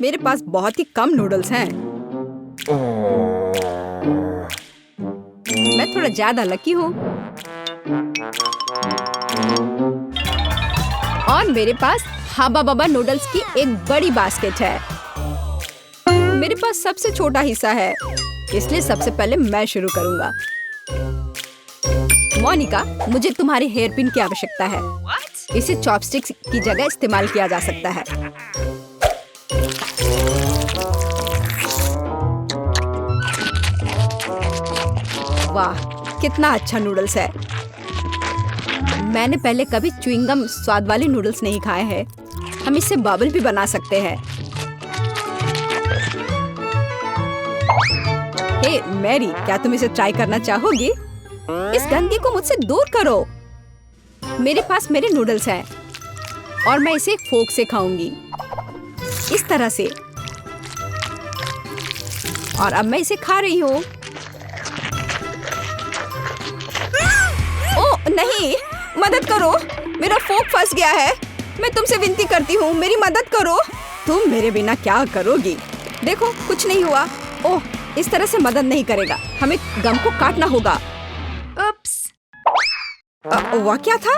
मेरे पास बहुत ही कम नूडल्स हैं। मैं थोड़ा ज्यादा लकी हूँ। और मेरे पास हाबा बाबा नूडल्स की एक बड़ी बास्केट है। मेरे पास सबसे छोटा हिस्सा है, इसलिए सबसे पहले मैं शुरू करूंगा। मोनिका, मुझे तुम्हारी हेयर पिन की आवश्यकता है। इसे चॉपस्टिक्स की जगह इस्तेमाल किया जा सकता है। वाह, कितना अच्छा नूडल्स है। मैंने पहले कभी च्युइंगम स्वाद वाले नूडल्स नहीं खाए हैं। हम इससे बबल भी बना सकते हैं। हे मैरी, क्या तुम इसे ट्राई करना चाहोगी? इस गंदगी को मुझसे दूर करो। मेरे पास मेरे नूडल्स हैं और मैं इसे एक फोक से खाऊंगी, इस तरह से। और अब मैं इसे खा रही हूँ। ओह नहीं, मदद करो, मेरा फोक फंस गया है। मैं तुमसे विनती करती हूँ, मेरी मदद करो। तुम मेरे बिना क्या करोगी? देखो, कुछ नहीं हुआ। ओह, इस तरह से मदद नहीं करेगा। हमें गम को काटना होगा। वह क्या था?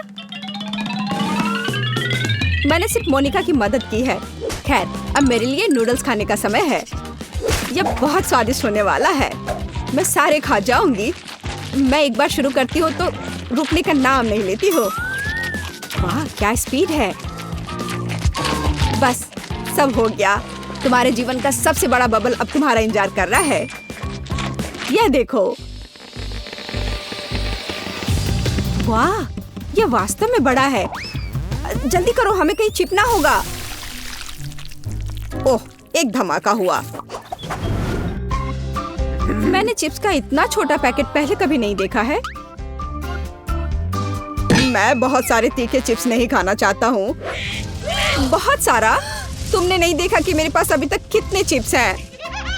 मैंने सिर्फ मोनिका की मदद की है। खैर, अब मेरे लिए नूडल्स खाने का समय है। यह बहुत स्वादिष्ट होने वाला है। मैं सारे खा जाऊंगी। मैं एक बार शुरू करती हूँ तो रुकने का नाम नहीं लेती हो। वाह, क्या स्पीड है। बस, सब हो गया। तुम्हारे जीवन का सबसे बड़ा बबल अब तुम्हारा इंतजार कर रहा है। यह देखो। वाह, यह वास्तव में बड़ा है। जल्दी करो, हमें कहीं चिपना होगा। ओह, एक धमाका हुआ। मैंने चिप्स का इतना छोटा पैकेट पहले कभी नहीं देखा है। मैं बहुत सारे तीखे चिप्स नहीं खाना चाहता हूँ। बहुत सारा? तुमने नहीं देखा कि मेरे पास अभी तक कितने चिप्स हैं?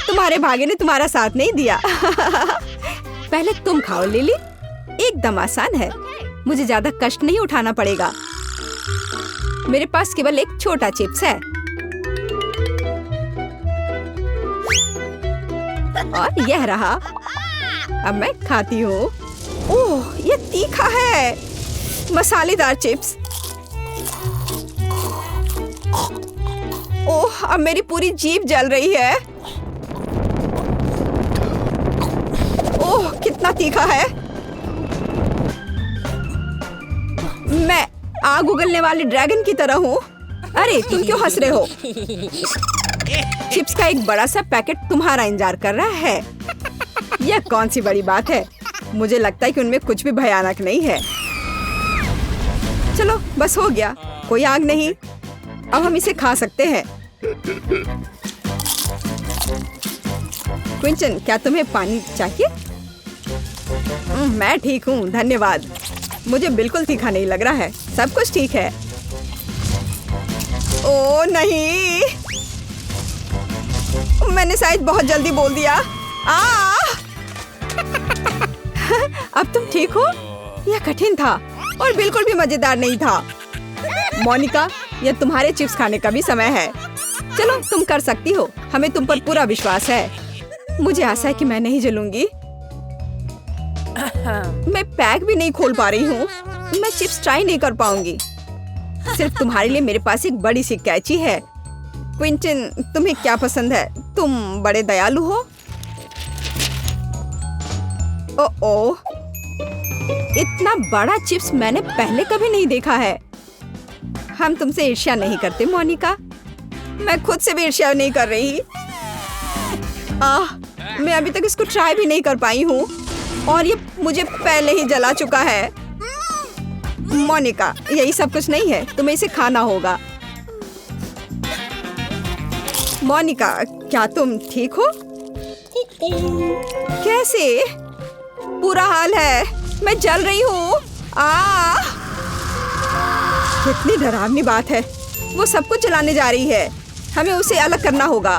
तुम्हारे भाग्य ने तुम्हारा साथ नहीं दिया। पहले तुम खाओ लिली, एकदम आसान है। मुझे ज्यादा कष्ट नहीं उठाना पड़ेगा। मेरे पास केवल एक छोटा चिप्स है। और यह रहा। अब मैं खाती हूँ। ओह, यह तीखा है। मसालेदार चिप्स। ओह, अब मेरी पूरी जीभ जल रही है। ओह, कितना तीखा है। मैं आग उगलने वाले ड्रैगन की तरह हूँ। अरे, तुम क्यों हंस रहे हो? चिप्स का एक बड़ा सा पैकेट तुम्हारा इंतजार कर रहा है। यह कौन सी बड़ी बात है? मुझे लगता है कि उनमें कुछ भी भयानक नहीं है। चलो, बस हो गया। कोई आग नहीं। अब हम इसे खा सकते हैं। क्विंटन, क्या तुम्हें पानी चाहिए? मैं ठीक हूँ, धन्यवाद। मुझे बिल्कुल तीखा नहीं लग रहा है। सब कुछ ठीक है। ओह नहीं, मैंने शायद बहुत जल्दी बोल दिया। अब तुम ठीक हो? यह कठिन था और बिल्कुल भी मजेदार नहीं था। मोनिका, यह तुम्हारे चिप्स खाने का भी समय है। चलो, तुम कर सकती हो। हमें तुम पर पूरा विश्वास है। मुझे आशा है कि मैं नहीं जलूंगी। मैं पैक भी नहीं खोल पा रही हूँ। मैं चिप्स ट्राई नहीं कर पाऊंगी। सिर्फ तुम्हारे लिए मेरे पास एक बड़ी सी कैची है। क्विंटन, तुम्हें क्या पसंद है? तुम बड़े दयालु हो। ओह, इतना बड़ा चिप्स मैंने पहले कभी नहीं देखा है। हम तुमसे ईर्ष्या नहीं करते मोनिका। मैं खुद से भी ईर्ष्या नहीं कर रही। मैं अभी तक इसको ट्राई भी नहीं कर पाई हूँ और ये मुझे पहले ही जला चुका है। मोनिका, यही सब कुछ नहीं है, तुम्हें इसे खाना होगा। मोनिका, क्या तुम ठीक हो? कैसे? बुरा हाल है, मैं जल रही हूँ। कितनी डरावनी बात है। वो सब कुछ जलाने जा रही है। हमें उसे अलग करना होगा।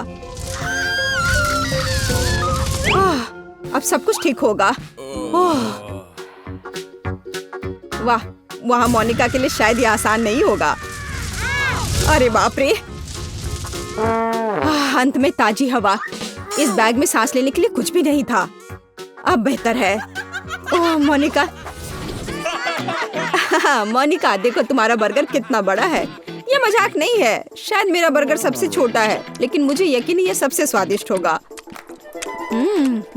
अब सब कुछ ठीक होगा। वाह, वहाँ मोनिका के लिए शायद ये आसान नहीं होगा। अरे बाप रे। अंत में ताजी हवा। इस बैग में सांस लेने के लिए कुछ भी नहीं था। अब बेहतर है। ओह मोनिका। मोनिका देखो तुम्हारा बर्गर कितना बड़ा है। ये मजाक नहीं है। शायद मेरा बर्गर सबसे छोटा है, लेकिन मुझे यकीन है ये सबसे स्वादिष्ट होगा।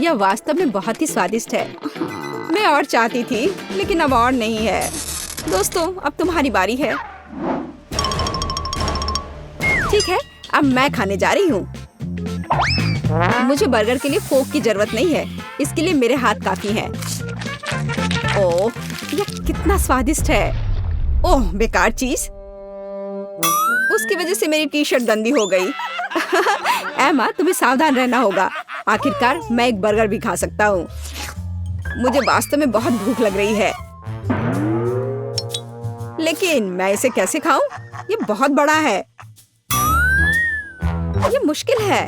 यह वास्तव में बहुत ही स्वादिष्ट है। मैं और चाहती थी, लेकिन अब और नहीं है। दोस्तों अब तुम्हारी बारी है। ठीक है, अब मैं खाने जा रही हूँ। मुझे बर्गर के लिए फोक की जरूरत नहीं है। इसके लिए मेरे हाथ काफी हैं। ओह यह कितना स्वादिष्ट है। ओह बेकार चीज। उसकी वजह से मेरी टी शर्ट गंदी हो गई। एमा तुम्हें सावधान रहना होगा। आखिरकार मैं एक बर्गर भी खा सकता हूँ। मुझे वास्तव में बहुत भूख लग रही है, लेकिन मैं इसे कैसे खाऊं? ये बहुत बड़ा है। ये मुश्किल है।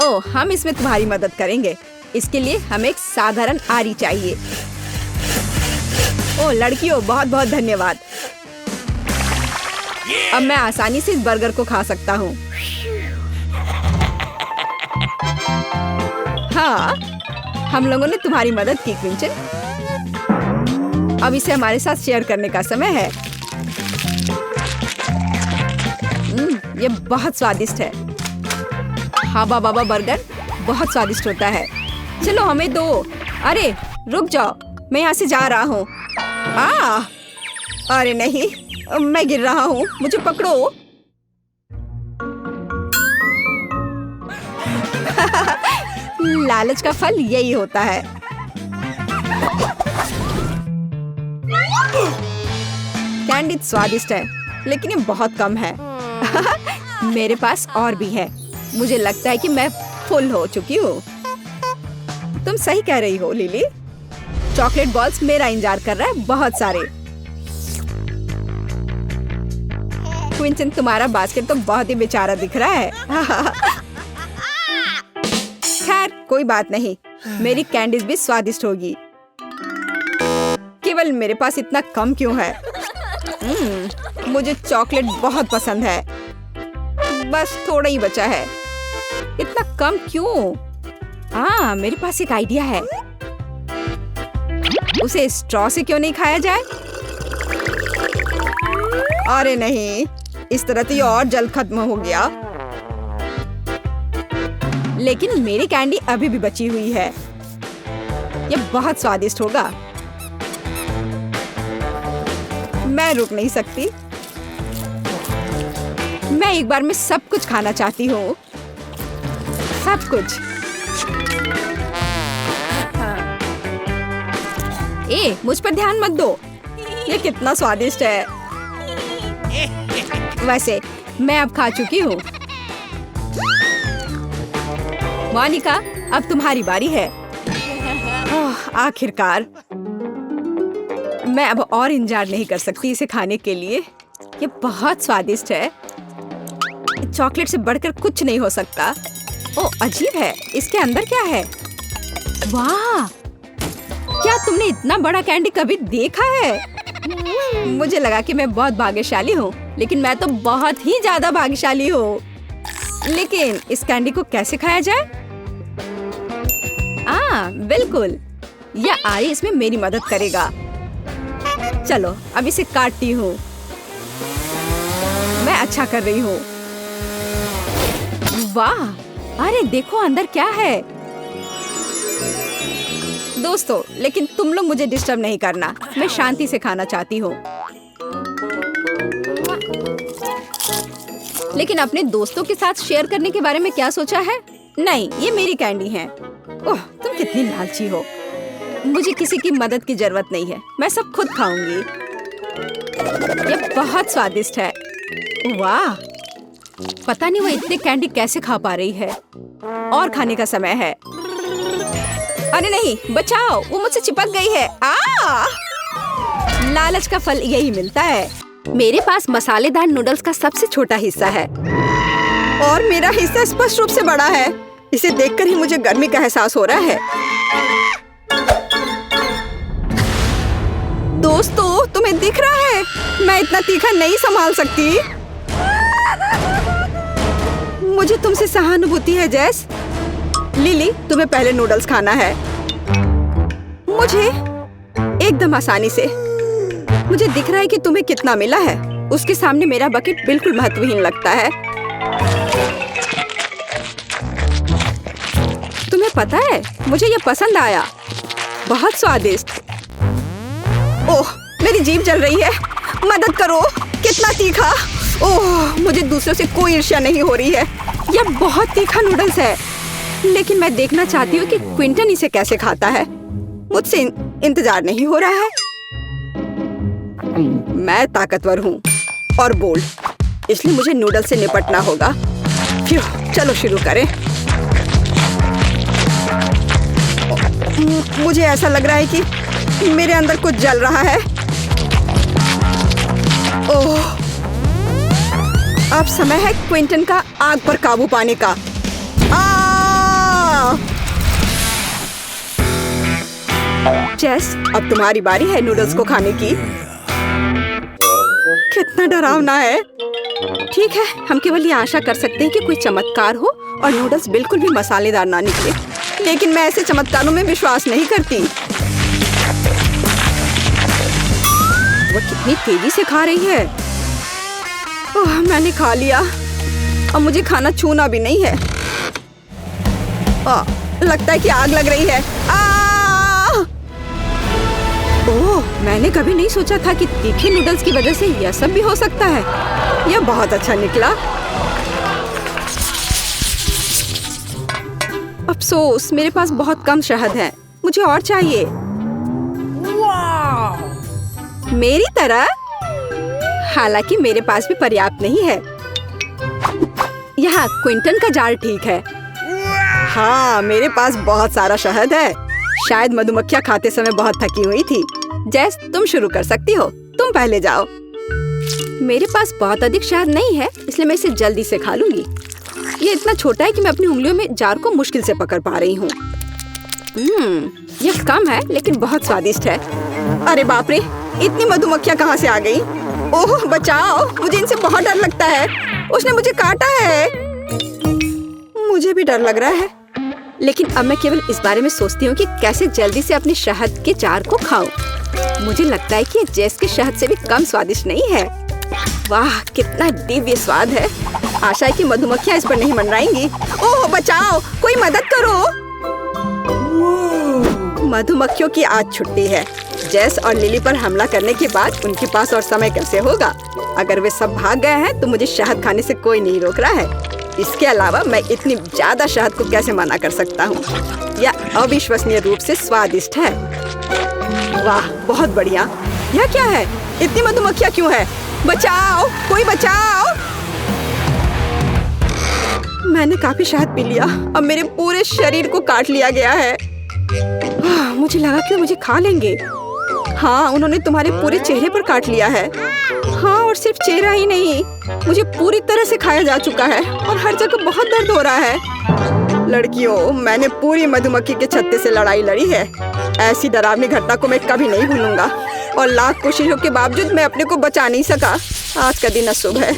ओह हम इसमें तुम्हारी मदद करेंगे। इसके लिए हमें एक साधारण आरी चाहिए। ओह लड़कियों बहुत बहुत धन्यवाद। अब मैं आसानी से इस बर्गर को खा सकता हूँ। हाँ हम लोगों ने तुम्हारी मदद की क्विंटन। अब इसे हमारे साथ शेयर करने का समय है। ये बहुत स्वादिष्ट है। हाबा बाबा बर्गर बहुत स्वादिष्ट होता है। चलो हमें दो। अरे रुक जाओ, मैं यहाँ से जा रहा हूँ। अरे नहीं, मैं गिर रहा हूँ, मुझे पकड़ो। लालच का फल यही होता है। कैंडी स्वादिष्ट है, लेकिन ये बहुत कम है। मेरे पास और भी है। मुझे लगता है कि मैं फुल हो चुकी हूँ। तुम सही कह रही हो लिली। चॉकलेट बॉल्स मेरा इंतजार कर रहा है, बहुत सारे। क्विंटन तुम्हारा बास्केट तो बहुत ही बेचारा दिख रहा है। खैर कोई बात नहीं, मेरी कैंडीज भी स्वादिष्ट होगी। केवल मेरे पास इतना कम क्यों है? मुझे चॉकलेट बहुत पसंद है। बस थोड़ा ही बचा है। इतना कम क्यों? मेरे पास एक आइडिया है। उसे स्ट्रॉ से क्यों नहीं खाया जाए? अरे नहीं, इस तरह तो ये और जल्द खत्म हो गया। लेकिन मेरी कैंडी अभी भी बची हुई है। ये बहुत स्वादिष्ट होगा। मैं रुक नहीं सकती। मैं एक बार में सब कुछ खाना चाहती हूँ, सब कुछ। मुझ पर ध्यान मत दो। ये कितना स्वादिष्ट है। वैसे मैं अब खा चुकी हूँ। मोनिका अब तुम्हारी बारी है। आखिरकार मैं अब और इंतजार नहीं कर सकती इसे खाने के लिए। ये बहुत स्वादिष्ट है। चॉकलेट से बढ़कर कुछ नहीं हो सकता। ओह अजीब है, इसके अंदर क्या है? वाह, क्या तुमने इतना बड़ा कैंडी कभी देखा है? मुझे लगा कि मैं बहुत भाग्यशाली हूँ, लेकिन मैं तो बहुत ही ज्यादा भाग्यशाली हूँ। लेकिन इस कैंडी को कैसे खाया जाए? बिल्कुल, यह आरी इसमें मेरी मदद करेगा। चलो अब इसे काटती हूँ। मैं अच्छा कर रही हूँ। वाह, अरे देखो अंदर क्या है। दोस्तों, लेकिन तुम लोग मुझे डिस्टर्ब नहीं करना। मैं शांति से खाना चाहती हूँ। लेकिन अपने दोस्तों के साथ शेयर करने के बारे में क्या सोचा है? नहीं, ये मेरी कैंडी है। ओह, तुम कितनी लालची हो। मुझे किसी की मदद की जरूरत नहीं है। मैं सब खुद खाऊंगी। ये बहुत स्वादिष्ट है। वाह, पता नहीं वो इतने कैंडी कैसे खा पा रही है। और खाने का समय है। अरे नहीं, बचाओ, वो मुझसे चिपक गई है। लालच का फल यही मिलता है। मेरे पास मसालेदार नूडल्स का सबसे छोटा हिस्सा है और मेरा हिस्सा स्पष्ट रूप से बड़ा है। इसे देखकर ही मुझे गर्मी का एहसास हो रहा है। दोस्तों, तुम्हें दिख रहा है? मैं इतना तीखा नहीं संभाल सकती। मुझे तुमसे सहानुभूति है जेस। लिली, तुम्हें पहले नूडल्स खाना है। मुझे एकदम आसानी से। मुझे दिख रहा है कि तुम्हें कितना मिला है। उसके सामने मेरा बकेट बिल्कुल महत्वहीन लगता है। तुम्हें पता है, मुझे ये पसंद आया। बहुत स्वादिष्ट। ओह, मेरी जीभ जल रही है। मदद करो। कितना तीखा। ओह, मुझे दूसरों से कोई ईर्ष्या नहीं हो रही है। यह बहुत तीखा नूडल्स है। लेकिन मैं देखना चाहती हूँ कि क्विंटन इसे कैसे खाता है। मुझसे इंतजार नहीं हो रहा है। मैं ताकतवर हूँ और बोल्ड, इसलिए मुझे नूडल्स से निपटना होगा। चलो शुरू करें। मुझे ऐसा लग रहा है कि मेरे अंदर कुछ जल रहा है। ओह, अब समय है क्विंटन का आग पर काबू पाने का। जेस, अब तुम्हारी बारी है नूडल्स को खाने की। कितना डरावना है। ठीक है, हम केवल ये आशा कर सकते हैं कि कोई चमत्कार हो और नूडल्स बिल्कुल भी मसालेदार ना निकले। लेकिन मैं ऐसे चमत्कारों में विश्वास नहीं करती। वो कितनी तेजी से खा रही है। ओह, मैंने खा लिया। अब मुझे खाना छूना भी नहीं है। लगता है कि आग लग रही है। ओह, मैंने कभी नहीं सोचा था कि तीखे नूडल्स की वजह से यह सब भी हो सकता है। यह बहुत अच्छा निकला। अफसोस, मेरे पास बहुत कम शहद है। मुझे और चाहिए। मेरी तरह। हालांकि मेरे पास भी पर्याप्त नहीं है। यहाँ क्विंटन का जार ठीक है। हाँ, मेरे पास बहुत सारा शहद है। शायद मधुमक्खियाँ खाते समय बहुत थकी हुई थी। जेस, तुम शुरू कर सकती हो। तुम पहले जाओ। मेरे पास बहुत अधिक शहद नहीं है, इसलिए मैं इसे जल्दी से खा लूंगी। ये इतना छोटा है कि मैं अपनी उंगलियों में जार को मुश्किल से पकड़ पा रही हूँ। यह कम है लेकिन बहुत स्वादिष्ट है। अरे बाप रे, इतनी मधुमक्खियाँ कहाँ से आ गई? ओह बचाओ, मुझे इनसे बहुत डर लगता है। उसने मुझे काटा है। मुझे भी डर लग रहा है। लेकिन अब मैं केवल इस बारे में सोचती हूँ कि कैसे जल्दी से अपने शहद के जार को खाऊं। मुझे लगता है कि ये जेस के शहद से भी कम स्वादिष्ट नहीं है। वाह, कितना दिव्य स्वाद है। आशा है कि मधुमक्खियाँ इस पर नहीं मंडराएंगी। ओह बचाओ, कोई मदद करो। मधुमक्खियों की आज छुट्टी है। जेस और लिली पर हमला करने के बाद उनके पास और समय कैसे होगा? अगर वे सब भाग गए हैं तो मुझे शहद खाने से कोई नहीं रोक रहा है। इसके अलावा मैं इतनी ज्यादा शहद को कैसे मना कर सकता हूँ? यह अविश्वसनीय रूप से स्वादिष्ट है। वाह, बहुत बढ़िया। यह क्या है? इतनी मधुमक्खियाँ क्यों है? बचाओ, कोई बचाओ। मैंने काफी शहद पी लिया। अब मेरे पूरे शरीर को काट लिया गया है। मुझे लगा कि मुझे खा लेंगे। हाँ, उन्होंने तुम्हारे पूरे चेहरे पर काट लिया है। हाँ, और सिर्फ चेहरा ही नहीं, मुझे पूरी तरह से खाया जा चुका है और हर जगह बहुत दर्द हो रहा है। लड़कियों, मैंने पूरी मधुमक्खी के छत्ते से लड़ाई लड़ी है। ऐसी डरावनी घटना को मैं कभी नहीं भूलूंगा और लाख कोशिशों के बावजूद मैं अपने को बचा नहीं सका। आज का दिन अशुभ है।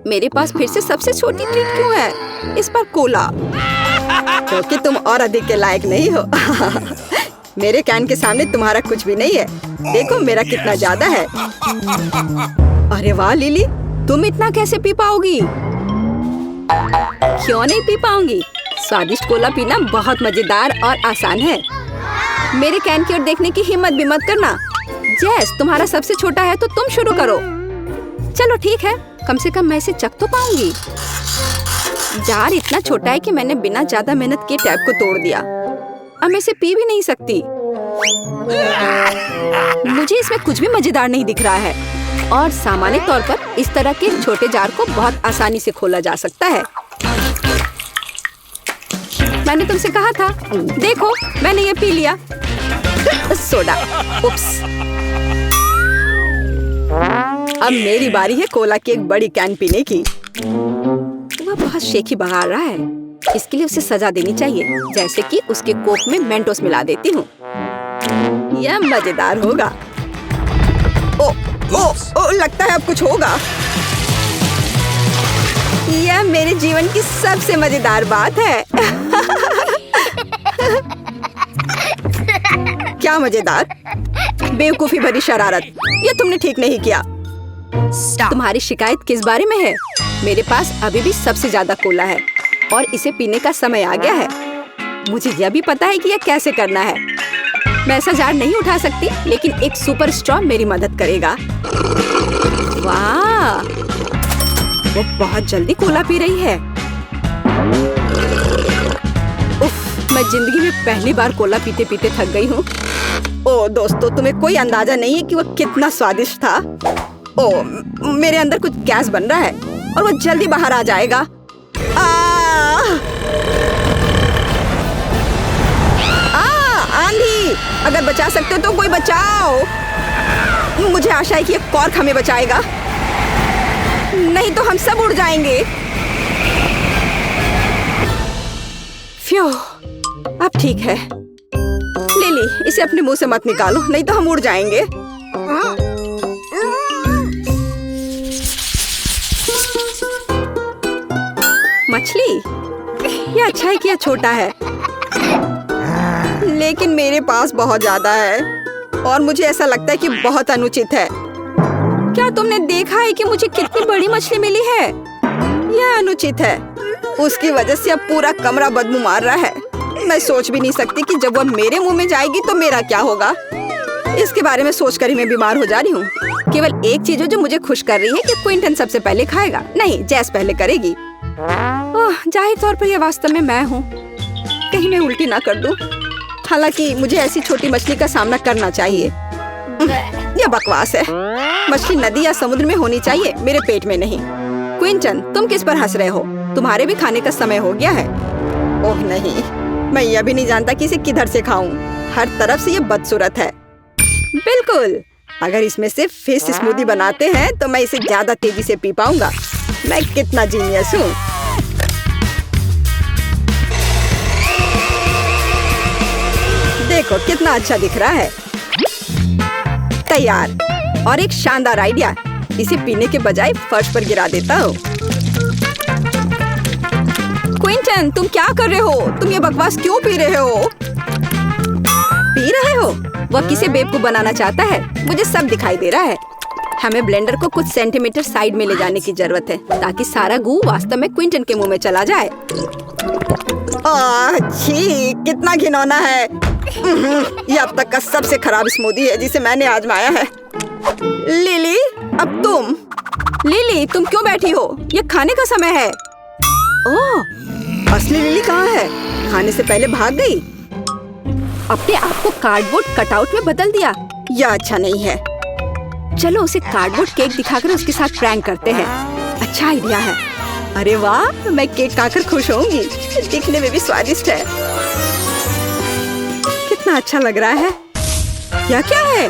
मेरे पास फिर से सबसे छोटी ट्रीट क्यों है? इस पर कोला, क्योंकि तुम और अधिक के लायक नहीं हो। मेरे कैन के सामने तुम्हारा कुछ भी नहीं है। देखो मेरा कितना ज्यादा है। अरे वाह लिली, तुम इतना कैसे पी पाओगी? क्यों नहीं पी पाऊंगी? स्वादिष्ट कोला पीना बहुत मजेदार और आसान है। मेरे कैन की ओर देखने की हिम्मत भी मत करना। जेस, तुम्हारा सबसे छोटा है तो तुम शुरू करो। चलो ठीक है, कम से कम मैं इसे चख तो पाऊंगी। जार इतना छोटा है कि मैंने बिना ज्यादा मेहनत के टैप को तोड़ दिया। अब मैं इसे पी भी नहीं सकती। मुझे इसमें कुछ भी मजेदार नहीं दिख रहा है और सामान्य तौर पर इस तरह के छोटे जार को बहुत आसानी से खोला जा सकता है। मैंने तुमसे कहा था। देखो, मैंने ये पी लिया। सोडा। उप्स। अब मेरी बारी है कोला की एक बड़ी कैन पीने की। वह बहुत शेखी बघाड़ रहा है। इसके लिए उसे सजा देनी चाहिए, जैसे कि उसके कोक में मेंटोस मिला देती हूँ। यह मजेदार होगा। ओ, लगता है अब कुछ होगा। यह मेरे जीवन की सबसे मजेदार बात है। क्या मजेदार? बेवकूफी भरी शरारत। ये तुमने ठीक नहीं किया। तुम्हारी शिकायत किस बारे में है? मेरे पास अभी भी सबसे ज्यादा कोला है और इसे पीने का समय आ गया है। मुझे यह भी पता है कि यह कैसे करना है। मैं ऐसा जार नहीं उठा सकती, लेकिन एक सुपर स्ट्रॉ मेरी मदद करेगा। वाह, वो बहुत जल्दी कोला पी रही है। उफ, मैं जिंदगी में पहली बार कोला पीते पीते थक गई हूँ। ओ दोस्तों, तुम्हें कोई अंदाजा नहीं है कि वो कितना स्वादिष्ट था। ओ, मेरे अंदर कुछ गैस बन रहा है और वो जल्दी बाहर आ जाएगा। आंधी! अगर बचा सकते हो तो कोई बचाओ। मुझे आशा है कि ये कॉर्क हमें बचाएगा, नहीं तो हम सब उड़ जाएंगे। फ्यू, अब ठीक है। लिली, इसे अपने मुंह से मत निकालो, नहीं तो हम उड़ जाएंगे। मछली, ये अच्छा है कि यह छोटा है, लेकिन मेरे पास बहुत ज्यादा है और मुझे ऐसा लगता है कि बहुत अनुचित है। क्या तुमने देखा है कि मुझे कितनी बड़ी मछली मिली है? यह अनुचित है। उसकी वजह से अब पूरा कमरा बदबू मार रहा है। मैं सोच भी नहीं सकती कि जब वह मेरे मुंह में जाएगी तो मेरा क्या होगा। इसके बारे में सोचकर ही मैं बीमार हो जा रही हूँ। केवल एक चीज है जो मुझे खुश कर रही है कि क्विंटन सबसे पहले खाएगा। नहीं, जैस पहले करेगी। जाहिर तौर पर यह वास्तव में मैं हूँ। कहीं मैं उल्टी ना कर दूं। हालांकि मुझे ऐसी छोटी मछली का सामना करना चाहिए। यह बकवास है। मछली नदी या समुद्र में होनी चाहिए, मेरे पेट में नहीं। क्विंटन, तुम किस पर हंस रहे हो? तुम्हारे भी खाने का समय हो गया है। ओह नहीं, मैं यह भी नहीं जानता कि इसे किधर से खाऊं। हर तरफ से ये बदसूरत है। बिल्कुल, अगर इसमें से फिश स्मूदी बनाते हैं तो मैं इसे ज्यादा तेजी से पी पाऊंगा। मैं कितना जीनियस हूँ। देखो कितना अच्छा दिख रहा है। तैयार। और एक शानदार आइडिया, इसे पीने के बजाय फर्श पर गिरा देता हूँ। क्विंटन, तुम क्या कर रहे हो? तुम ये बकवास क्यों पी रहे हो? पी रहे हो? वह किसे बेवकूफ बनाना चाहता है? मुझे सब दिखाई दे रहा है। हमें ब्लेंडर को कुछ सेंटीमीटर साइड में ले जाने की जरूरत है ताकि सारा गू वास्तव में क्विंटन के मुंह में चला जाए। छी, कितना घिनौना है। ये अब तक का सबसे खराब स्मूदी है जिसे मैंने आजमाया है। लिली, अब तुम। लिली, तुम क्यों बैठी हो? ये खाने का समय है। ओह, असली लिली कहाँ है? खाने से पहले भाग गई। अपने आप को कार्डबोर्ड कटआउट में बदल दिया। यह अच्छा नहीं है। चलो उसे कार्डबोर्ड केक दिखाकर उसके साथ प्रैंक करते हैं। अच्छा आइडिया है। अरे वाह, मैं केक खाकर खुश होंगी। दिखने में भी स्वादिष्ट है। कितना अच्छा लग रहा है। यह क्या है?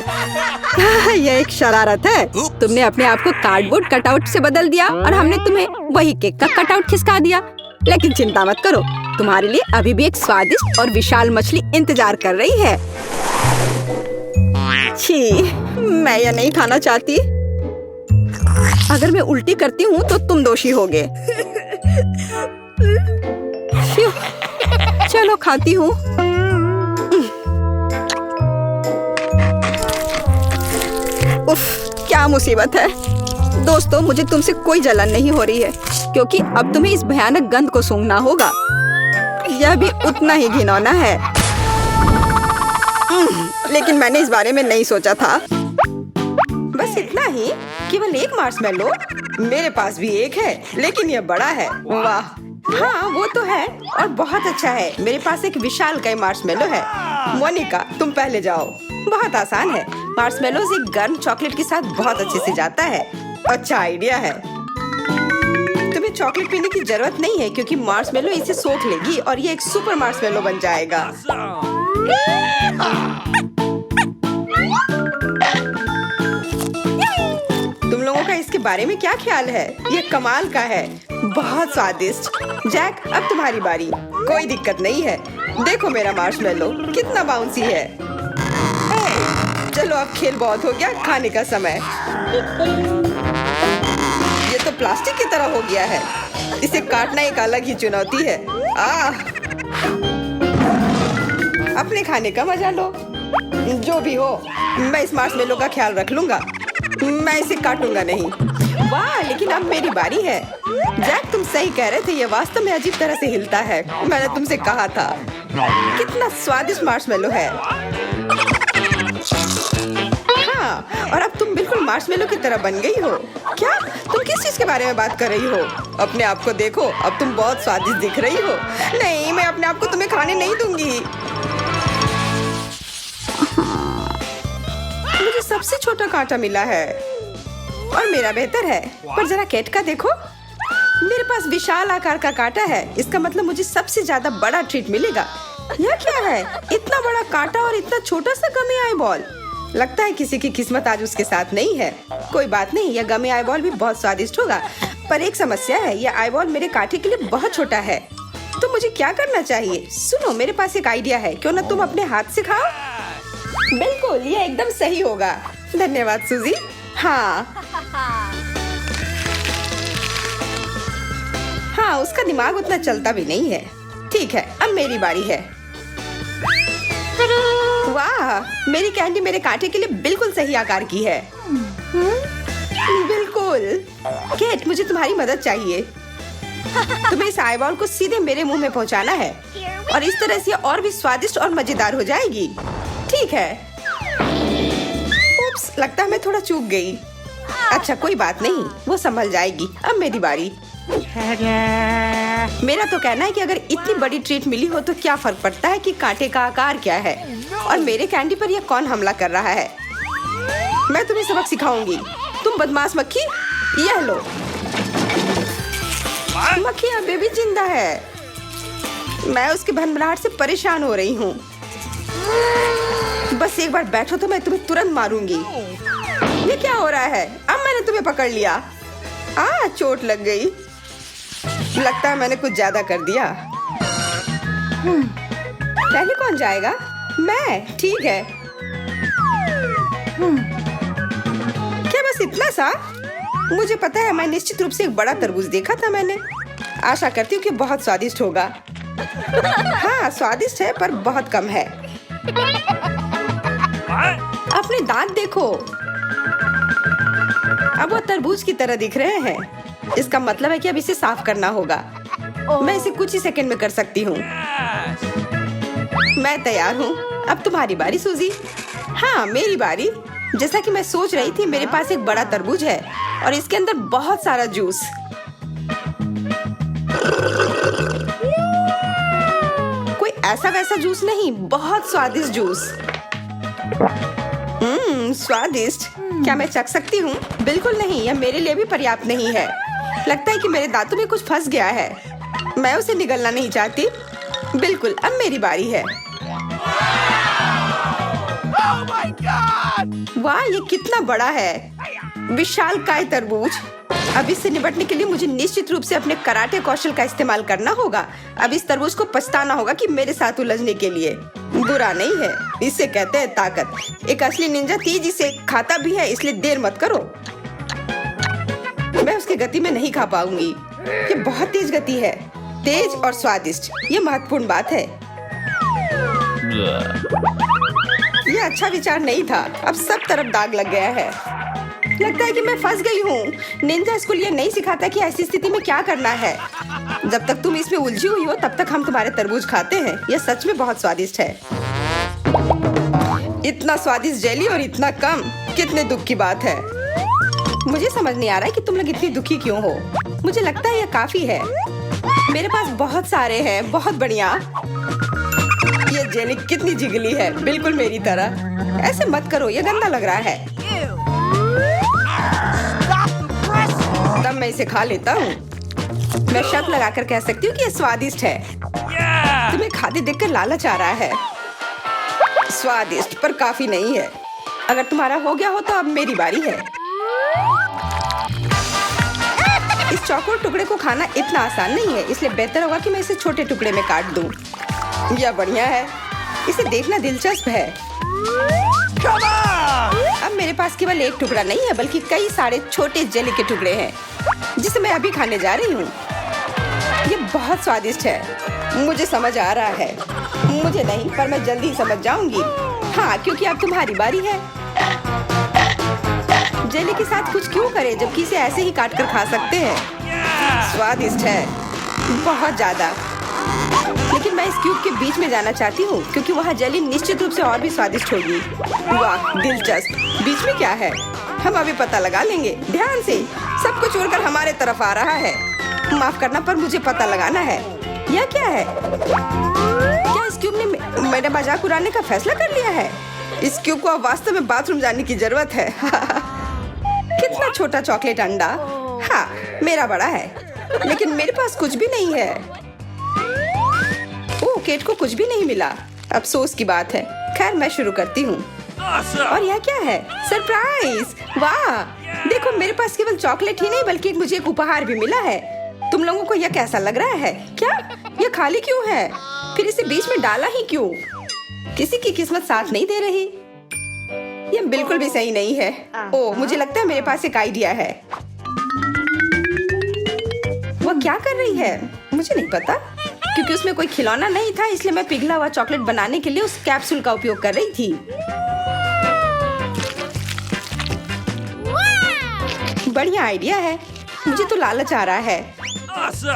यह एक शरारत है। तुमने अपने आप को कार्डबोर्ड कटआउट से बदल दिया और हमने तुम्हें वही केक का कटआउट खिसका दिया। लेकिन चिंता मत करो, तुम्हारे लिए अभी भी एक स्वादिष्ट और विशाल मछली इंतजार कर रही है। छी, मैं यह नहीं खाना चाहती। अगर मैं उल्टी करती हूँ तो तुम दोषी होगे। चलो खाती हूँ। उफ, क्या मुसीबत है। दोस्तों, मुझे तुमसे कोई जलन नहीं हो रही है क्योंकि अब तुम्हें इस भयानक गंध को सूंघना होगा। यह भी उतना ही घिनौना है। लेकिन मैंने इस बारे में नहीं सोचा था। बस इतना ही? केवल एक मार्शमेलो? मेरे पास भी एक है, लेकिन यह बड़ा है। वाह, हाँ वो तो है और बहुत अच्छा है। मेरे पास एक विशालकाय मार्शमेलो है। मोनिका, तुम पहले जाओ। बहुत आसान है। मार्शमेलोज एक गर्म चॉकलेट के साथ बहुत अच्छे से जाता है। अच्छा आइडिया है। तुम्हें चॉकलेट पीने की जरूरत नहीं है क्योंकि मार्शमेलो इसे सोख लेगी और ये एक सुपर मार्शमेलो बन जाएगा। तुम लोगों का इसके बारे में क्या ख्याल है? ये कमाल का है, बहुत स्वादिष्ट। जैक, अब तुम्हारी बारी। कोई दिक्कत नहीं है। देखो मेरा मार्शमेलो कितना बाउंसी है। चलो अब खेल बहुत हो गया, खाने का समय। ये तो प्लास्टिक की तरह हो गया है। इसे काटना एक अलग ही चुनौती है। अपने खाने का मजा लो। जो भी हो, मैं इस मार्शमेलो का ख्याल रख लूंगा। मैं इसे काटूंगा नहीं। वाह, लेकिन अब मेरी बारी है। जैक, तुम सही कह रहे थे, ये वास्तव में अजीब तरह से हिलता है। मैंने तुमसे कहा था। कितना स्वादिष्ट मार्शमेलो है। हाँ, और अब तुम बिल्कुल मार्शमेलो की तरह बन गई हो। क्या? तुम किस चीज के बारे में बात कर रही हो? अपने आप को देखो, अब तुम बहुत स्वादिष्ट दिख रही हो। नहीं, मैं अपने आप को तुम्हें खाने नहीं दूंगी। मुझे सबसे छोटा कांटा मिला है और मेरा बेहतर है। पर जरा केट का देखो, मेरे पास विशाल आकार का कांटा है। इसका मतलब मुझे सबसे ज्यादा बड़ा ट्रीट मिलेगा। यह क्या है? इतना बड़ा कांटा और इतना छोटा सा गमी आई बॉल। लगता है किसी की किस्मत आज उसके साथ नहीं है। कोई बात नहीं, यह गमी आई बॉल भी बहुत स्वादिष्ट होगा। पर एक समस्या है, यह आई बॉल मेरे कांटे के लिए बहुत छोटा है। तो मुझे क्या करना चाहिए? सुनो, मेरे पास एक आइडिया है। क्यों ना तुम अपने हाथ से खाओ? बिल्कुल, ये एकदम सही होगा। धन्यवाद सूजी। हाँ, उसका दिमाग उतना चलता भी नहीं है। ठीक है, अब मेरी बारी है। वाह, मेरी कैंडी मेरे कांटे के लिए बिल्कुल सही आकार की है। बिल्कुल। केट, मुझे तुम्हारी मदद चाहिए। तुम्हें इस आई बॉल को सीधे मेरे मुंह में पहुंचाना है और इस तरह से और भी स्वादिष्ट और मजेदार हो जाएगी। ठीक है। उप्स, लगता है मैं थोड़ा चूक गई। अच्छा, कोई बात नहीं, वो संभल जाएगी। अब मेरी बारी। मेरा तो कहना है कि अगर इतनी बड़ी ट्रीट मिली हो तो क्या फर्क पड़ता है कि कांटे का आकार क्या है। और मेरे कैंडी पर यह कौन हमला कर रहा है? मैं तुम्हें सबक सिखाऊंगी। तुम बदमाश मक्खी, यह लो। मक्खी अभी भी जिंदा है। मैं उसके भनभनाहट से परेशान हो रही हूँ। बस एक बार बैठो तो मैं तुम्हें तुरंत मारूंगी। ये क्या हो रहा है? अब मैंने तुम्हें पकड़ लिया। चोट लग गई। लगता है मैंने कुछ ज्यादा कर दिया। पहले कौन जाएगा? मैं। ठीक है। क्या बस इतना सा? मुझे पता है, मैं निश्चित रूप से एक बड़ा तरबूज देखा था मैंने। आशा करती हूँ कि बहुत स्वादिष्ट होगा। हाँ, स्वादिष्ट है पर बहुत कम है। अपने दांत देखो, अब वो तरबूज की तरह दिख रहे हैं। इसका मतलब है कि अब इसे साफ करना होगा। मैं इसे कुछ ही सेकंड में कर सकती हूँ। मैं तैयार हूँ। अब तुम्हारी बारी सूजी। हाँ, मेरी बारी। जैसा कि मैं सोच रही थी, मेरे पास एक बड़ा तरबूज है और इसके अंदर बहुत सारा जूस। कोई ऐसा वैसा जूस नहीं, बहुत स्वादिष्ट जूस। स्वादिष्ट। क्या मैं चख सकती हूँ? बिल्कुल नहीं, यह मेरे लिए भी पर्याप्त नहीं है। लगता है कि मेरे दांतों में कुछ फंस गया है। मैं उसे निगलना नहीं चाहती। बिल्कुल, अब मेरी बारी है। Oh my God! वाह, ये कितना बड़ा है। विशालकाय तरबूज। अब इससे निपटने के लिए मुझे निश्चित रूप से अपने कराटे कौशल का इस्तेमाल करना होगा। अब इस तरबूज को पछताना होगा कि मेरे साथ उलझने के लिए। बुरा नहीं है, इसे कहते हैं ताकत। एक असली निंजा तेजी से खाता भी है, इसलिए देर मत करो। मैं उसकी गति में नहीं खा पाऊंगी। ये बहुत तेज गति है। तेज और स्वादिष्ट, ये महत्वपूर्ण बात है। ये अच्छा विचार नहीं था। अब सब तरफ दाग लग गया है। लगता है कि मैं फंस गई हूँ। निंजा स्कूल ये नहीं सिखाता कि ऐसी स्थिति में क्या करना है। जब तक तुम इसमें उलझी हुई हो तब तक हम तुम्हारे तरबूज खाते हैं। यह सच में बहुत स्वादिष्ट है। इतना स्वादिष्ट जेली और इतना कम, कितने दुख की बात है। मुझे समझ नहीं आ रहा है कि तुम लोग इतनी दुखी क्यों हो। मुझे लगता है यह काफी है। मेरे पास बहुत सारे हैं, बहुत बढ़िया। ये जेली कितनी जिगली है, बिल्कुल मेरी तरह। ऐसे मत करो, ये गंदा लग रहा है। तब मैं इसे खा लेता हूँ। मैं शर्त लगाकर कह सकती हूँ कि ये स्वादिष्ट है। तुम्हें खाते देखकर लालच आ रहा है। स्वादिष्ट पर काफी नहीं है। अगर तुम्हारा हो गया हो तो अब मेरी बारी है। इस चौकोर टुकड़े को खाना इतना आसान नहीं है, इसलिए बेहतर होगा कि मैं इसे छोटे टुकड़े में काट दूं। यह बढ़िया है। इसे देखना दिलचस्प है। अब मेरे पास केवल एक टुकड़ा नहीं है, बल्कि कई सारे छोटे जेली के टुकड़े हैं, जिसे मैं अभी खाने जा रही हूँ। ये बहुत स्वादिष्ट है। मुझे समझ आ रहा है। मुझे नहीं, पर मैं जल्दी समझ जाऊंगी। हाँ, क्योंकि अब तुम्हारी बारी है। जेली के साथ कुछ क्यों करें जबकि इसे ऐसे ही काट कर खा सकते हैं। स्वादिष्ट है, बहुत ज्यादा। लेकिन मैं इस क्यूब के बीच में जाना चाहती हूँ क्योंकि वहाँ जेली निश्चित रूप से और भी स्वादिष्ट होगी। वाह, दिलचस्प। बीच में क्या है? हम अभी पता लगा लेंगे। ध्यान से, सब कुछ उड़कर हमारे तरफ आ रहा है। माफ करना, पर मुझे पता लगाना है। यह क्या है? क्या इस क्यूब ने मेरा मजाक उड़ाने का फैसला कर लिया है? इस क्यूब को अब वास्तव में बाथरूम जाने की जरूरत है। कितना छोटा चॉकलेट अंडा। हाँ, मेरा बड़ा है, लेकिन मेरे पास कुछ भी नहीं है। ओह, केट को कुछ भी नहीं मिला। अफसोस की बात है। खैर, मैं शुरू करती हूँ। और यह क्या है? सरप्राइज! वाह, देखो, मेरे पास केवल चॉकलेट ही नहीं बल्कि मुझे एक उपहार भी मिला है। तुम लोगों को यह कैसा लग रहा है? क्या यह खाली क्यों है? फिर इसे बीच में डाला ही क्यों? किसी की किस्मत साथ नहीं दे रही। यह बिल्कुल भी सही नहीं है। ओह, मुझे लगता है मेरे पास एक आइडिया है। वह क्या कर रही है? मुझे नहीं पता, क्योंकि उसमें कोई खिलौना नहीं था, इसलिए मैं पिघला हुआ चॉकलेट बनाने के लिए उस कैप्सूल का उपयोग कर रही थी। बढ़िया आइडिया है। मुझे तो लालच आ रहा है।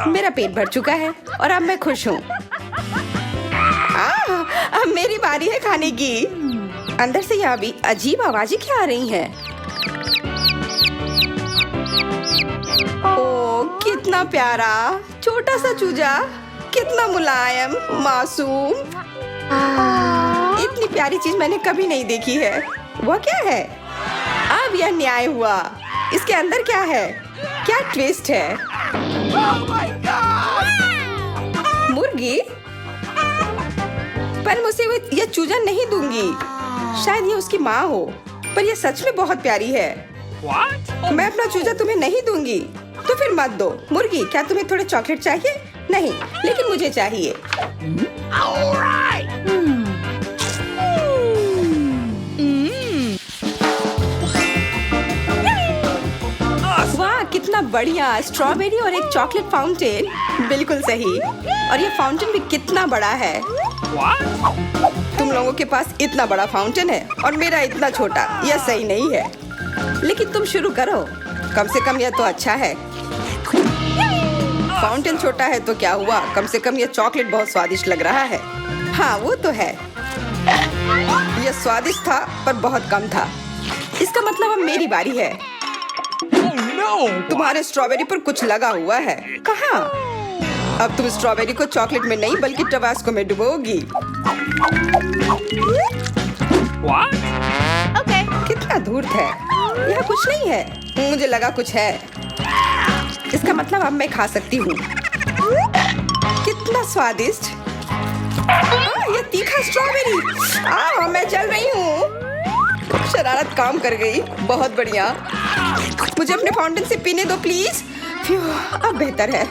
मेरा पेट भर चुका है और अब मैं खुश हूँ। अब मेरी बारी है खाने की। अंदर से यह भी अजीब आवाजें क्या आ रही हैं? ओह, कितना प्यारा छोटा सा चूजा, कितना मुलायम, मासूम। इतनी प्यारी चीज मैंने कभी नहीं देखी है। वह क्या है? अब यह न्याय हुआ। इसके अंदर क्या है? क्या ट्विस्ट है? Oh my God! मुर्गी? पर मुझे यह चूजा नहीं दूंगी। शायद ये उसकी माँ हो, पर यह सच में बहुत प्यारी है। What? मैं अपना चूजा तुम्हें नहीं दूंगी, तो फिर मत दो। मुर्गी, क्या तुम्हें थोड़े चॉकलेट चाहिए? नहीं, लेकिन मुझे चाहिए। All right! वाह, कितना बढ़िया। स्ट्रॉबेरी और एक चॉकलेट फाउंटेन। बिल्कुल सही। और ये फाउंटेन भी कितना बड़ा है। What? तुम लोगों के पास इतना बड़ा फाउंटेन है और मेरा इतना छोटा। यह सही नहीं है। लेकिन तुम शुरू करो, कम से कम यह तो अच्छा है। फाउंटेन छोटा है तो क्या हुआ, कम से कम यह चॉकलेट बहुत स्वादिष्ट लग रहा है। हाँ, वो तो है। यह स्वादिष्ट था पर बहुत कम था। इसका मतलब अब मेरी बारी है। Oh no! तुम्हारे स्ट्रॉबेरी पर कुछ लगा हुआ है। कहाँ? अब तुम स्ट्रॉबेरी को चॉकलेट में नहीं बल्कि टबास्को में डुबोगी। What? Okay. कितना धूर्त है। यह कुछ नहीं है। मुझे लगा कुछ है। इसका मतलब अब मैं खा सकती हूँ। कितना स्वादिष्ट। ये तीखा स्ट्रॉबेरी। मैं जल रही हूँ। शरारत काम कर गई। बहुत बढ़िया। मुझे अपने फाउंटेन से पीने दो प्लीज। अब बेहतर है।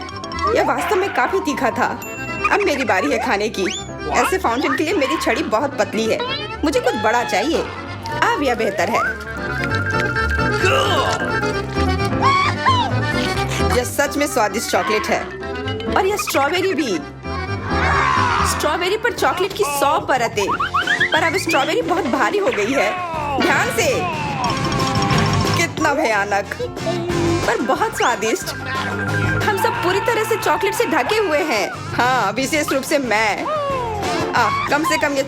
यह वास्तव में काफी तीखा था। अब मेरी बारी है खाने की। ऐसे फाउंटेन के लिए मेरी छड़ी बहुत पतली है। मुझे कुछ बड़ा चाहिए। अब यह बेहतर है। यह सच में स्वादिष्ट चॉकलेट है। और यह स्ट्रॉबेरी भी। स्ट्रॉबेरी पर चॉकलेट की 100 परतें। पर अब स्ट्रॉबेरी बहुत भारी हो गई है। ध्यान से। कितना भयानक, पर बहुत स्वादिष्ट। हम सब पूरी तरह से चॉकलेट से ढके हुए हैं। हाँ, विशेष रूप से मैं। कम से कम ये